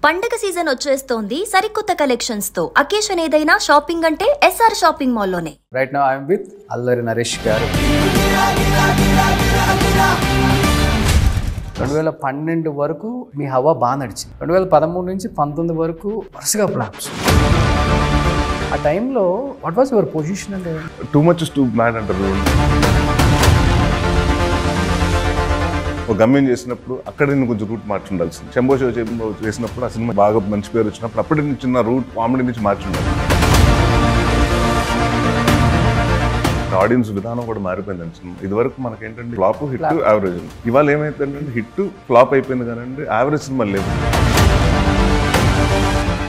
పండగ సీజన్ వచ్చేస్తోంది సరికొత్త కలెక్షన్స్ తో. అకేషన్ ఏదైనా షాపింగ్ అంటే ఎస్ఆర్ షాపింగ్ మాల్ లోనే. Right now I am with Allari Naresh గారు. 2012 వరకు మీ హవా బాగా నడిచింది. 2013 నుంచి 19 వరకు వరుసగా ఫ్లాప్స్. ఆ టైంలో వాట్ వాజ్ యువర్ పొజిషన్? అంటే too much is two mad అంటారు. ఒక గమ్యం చేసినప్పుడు అక్కడ నేను కొంచెం రూట్ మార్చి ఉండాల్సింది. శంభో షో చేసినప్పుడు ఆ సినిమా బాగా మంచి పేరు వచ్చినప్పుడు అప్పటి నుంచి చిన్న రూట్ కామెడీ నుంచి మార్చి ఉండాలి. ఆడియన్స్ విధానం కూడా మారిపోయింది సినిమా. ఇదివరకు మనకేంటంటే ఫ్లాప్ హిట్ యావరేజ్. ఇవాళ ఏమైతుందంటే హిట్ ఫ్లాప్ అయిపోయింది కానీ యావరేజ్ సినిమా లేదు.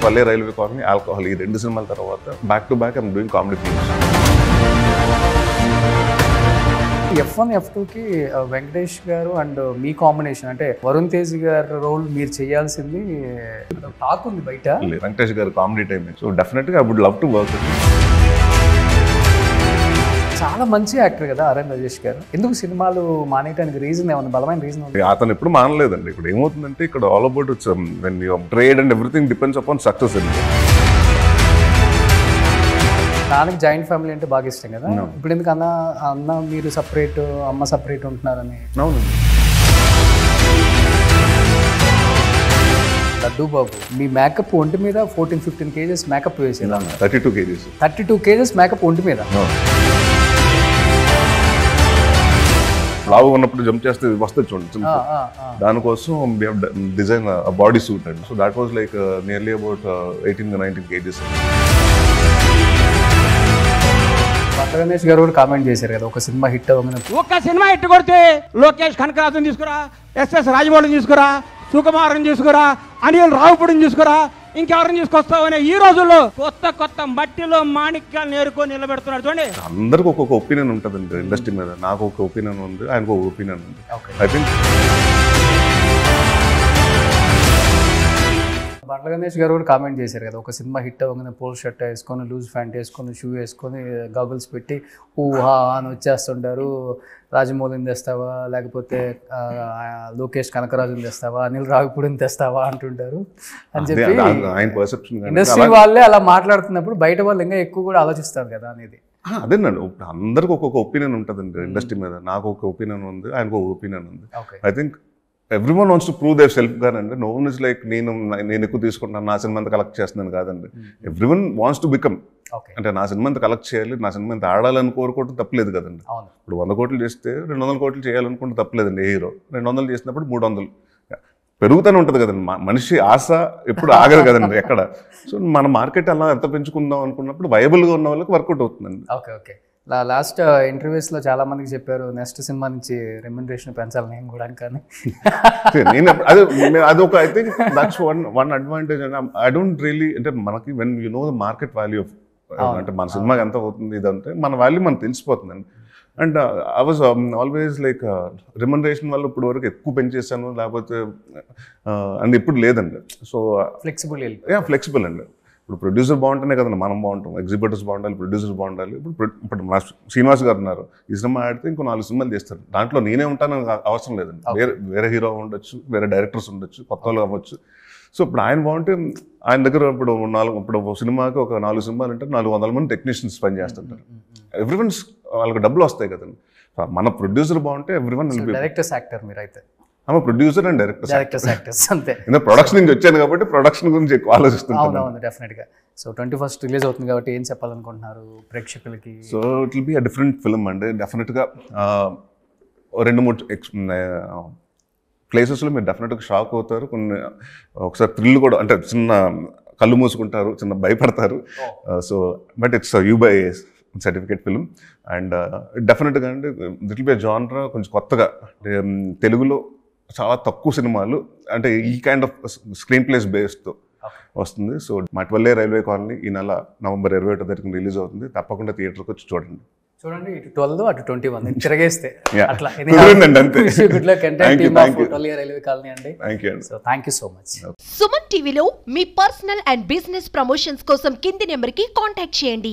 పల్లె రైల్వే కాలనీ, ఆల్కహాల్, ఈ 2 సినిమాల తర్వాత back to back I'm doing comedy films. F1 F2కి వెంకటేష్ గారు అండ్ మీ కాంబినేషన్, అంటే వరుణ్ తేజ్ గారి రోల్ మీరు చేయాల్సింది టాక్ ఉంది బయట. Venkatesh garu comedy time, so డెఫినెట్గా I would love to work. చాలా మంచి యాక్టర్ కదా అరణ్ రాజేష్ గారు. ఎందుకు సినిమాలు మానేయడానికి రీజన్ ఏమన్నా బలమైన రీజన్ ఉంది? అతను ఎప్పుడు మానలేదండి. ఇప్పుడు ఏమవుతుందంటే ఇక్కడ all about it's when your trade and everything depends upon success. నాన్నకి జాయింట్ ఫ్యామిలీ అంటే బాగా ఇష్టం కదా. ఇప్పుడు ఎందుకు అన్న మీరు సపరేట్, అమ్మ సపరేట్ ఉంటున్నారని? అవునండి. లడ్డు బాబు, మీ మేకప్ ఒంటి మీద 14-15 kgs మేకప్ వేసేదా? 32 kgs. 32 kgs మేకప్ ఒంటి మీద. లావు ఉన్నప్పుడు జంప్ చేస్తే వస్తుంది చూడండి. దానికోసం డిజైన్ బాడీ సూట్ అండి. So that was like nearly about 18-19 kgs. Ganesh గారు కూడా కామెంట్ చేశారు కదా, ఒక సినిమా హిట్ అవ్వగానే ఒక్క సినిమా హిట్ కొడితే లోకేష్ కనకరాజుని తీసుకురా, ఎస్ఎస్ రాజమౌళిని తీసుకురా, సుకుమార్ని తీసుకురా, అనిల్ రావుపూడిని తీసుకురా, ఇంకెవరిని తీసుకొస్తావనే ఈ రోజుల్లో కొత్త కొత్త మట్టిలో మాణిక్యాలు నేర్కొని నిలబెడుతున్నారు చూడండి. అందరికి ఒక్కొక్క ఒపీనియన్ ఉంటుందండి ఇండస్ట్రీ మీద. నాకు ఒక ఒపీనియన్ ఉంది, ఆయనకు ఒక ఒపీనియన్ ఉంది. ఐ థింక్ బండ్ల గణేష్ గారు కూడా కామెంట్ చేశారు కదా, ఒక సినిమా హిట్ అవ్వగానే పోల్ షర్ట్ వేసుకొని, లూజ్ ప్యాంట్ వేసుకొని, షూ వేసుకొని, గాగుల్స్ పెట్టి ఊహా అని వచ్చేస్తుంటారు. రాజమౌళిని తెస్తావా, లేకపోతే లోకేష్ కనకరాజుని తెస్తావా, అనిల్ రావిపూడిని తెస్తావా అంటుంటారు అని చెప్పి ఇండస్ట్రీ వాళ్ళే అలా మాట్లాడుతున్నప్పుడు బయట వాళ్ళు ఇంకా ఎక్కువ కూడా ఆలోచిస్తారు కదా అనేది. అదేనండి, అందరికి ఒక్కొక్క ఒపీనియన్ ఉంటుందండి ఇండస్ట్రీ మీద. నాకు ఒక ఒపీనియన్ ఉంది, ఆయనకు ఒక ఒపీనియన్ ఉంది. I think everyone wants to prove there self గానండి. నో వన్ ఇస్ లైక్ నేను ఎక్కువ తీసుకుంటాను, నా సినిమా అంతా కలెక్ట్ చేస్తున్నాను కాదండి. ఎవ్రీవన్ వాంట్స్ టు బికమ్, అంటే నా సినిమా అంతా కలెక్ట్ చేయాలి, నా సినిమా అంతా ఆడాలని కోరుకోవడం తప్పలేదు కదండి. ఇప్పుడు 100 కోట్లు చేస్తే 200 కోట్లు చేయాలనుకుంటే తప్పలేదండి. హీరో 200 చేసినప్పుడు 300 పెరుగుతూనే ఉంటుంది కదండి. మనిషి ఆశ ఎప్పుడు ఆగదు కదండి ఎక్కడ. సో మన మార్కెట్ అలా ఎంత పెంచుకుందాం అనుకున్నప్పుడు వైబుల్గా ఉన్న వాళ్ళకి వర్కౌట్ అవుతుందండి. ఓకే. లాస్ట్ ఇంటర్వ్యూస్లో చాలా మందికి చెప్పారు నెక్స్ట్ సినిమా నుంచి రెమ్యునరేషన్ పెంచాలి నేను కూడా. కానీ అదొక I think that's one advantage. I don't really, అంటే మనకి when you know the market value of, అంటే మన సినిమాకి ఎంత అవుతుంది ఇదంటే మన వాల్యూ మనకు తెలిసిపోతుందండి. And I was always like remuneration వల్ల ఇప్పుడు వరకు ఎక్కువ పెంచేసాను లేకపోతే అండ్ ఇప్పుడు లేదండి. సో ఫ్లెక్సిబుల్ అండి. ఇప్పుడు ప్రొడ్యూసర్ బాగుంటేనే కదండి మనం బాగుంటాం, ఎగ్జిబిటర్స్ బాగుండాలి, ప్రొడ్యూసర్స్ బాగుండాలి. ఇప్పుడు మా శ్రీనివాస్ గారు ఉన్నారు, ఈ సినిమా ఆడితే ఇంకో 4 సినిమాలు చేస్తారు. దాంట్లో నేనే ఉంటాను అవసరం లేదండి. వేరే హీరో ఉండొచ్చు, వేరే డైరెక్టర్స్ ఉండొచ్చు, కొత్త వాళ్ళు అవ్వచ్చు. సో ఇప్పుడు ఆయన బాగుంటే ఆయన దగ్గర ఇప్పుడు సినిమాకి ఒక 4 సినిమాలు అంటే 400 మంది టెక్నీషియన్స్ పని చేస్తుంటారు. ఎవ్రీవన్స్ వాళ్ళకి డబ్బులు వస్తాయి కదండి. మన ప్రొడ్యూసర్ బాగుంటే ఎవ్రీవన్. డైరెక్టర్స్ యాక్టర్ మీరైతే? ప్రొడ్యూసర్ అండ్ డైరెక్టర్స్ అంతే. ప్రొడక్షన్ నుంచి వచ్చాను కాబట్టి ప్రొడక్షన్ గురించి ఎక్కువ ఆలోచిస్తున్నాను. అవును, డెఫినెట్గా. సో 21st రిలీజ్ అవుతుంది కాబట్టి ఏం చెప్పాలనుకుంటున్నారు ప్రేక్షకులకి? So it will be a different film అండి. డెఫినెట్గా 2-3 ప్లేసెస్లో మీరు డెఫినెట్గా షాక్ అవుతారు. ఒకసారి థ్రిల్ కూడా, అంటే చిన్న కళ్ళు మూసుకుంటారు, చిన్న భయపడతారు. So but it's UBI certificate film. And డెఫినెట్గా అండి ఇట్ విల్ బి జానర్ కొంచెం కొత్తగా. తెలుగులో చాలా తక్కువ సినిమాలు అంటే ఈ కైండ్ ఆఫ్ స్క్రీన్ ప్లేస్ బేస్తో వస్తుంది. సో మట్వల్లే రైల్వే కాలనీ ఈ నెల నవంబర్ 21వ తారీఖున రిలీజ్ అవుతుంది. తప్పకుండా థియేటర్కి వచ్చి చూడండి. ఇటు 12 అటు 21 తిరగేస్తే అట్లా. Thank you so much. Suman టీవీలో మీ పర్సనల్ అండ్ బిజినెస్ ప్రమోషన్స్ కోసం కింది నెంబర్కి కాంటాక్ట్ చేయండి.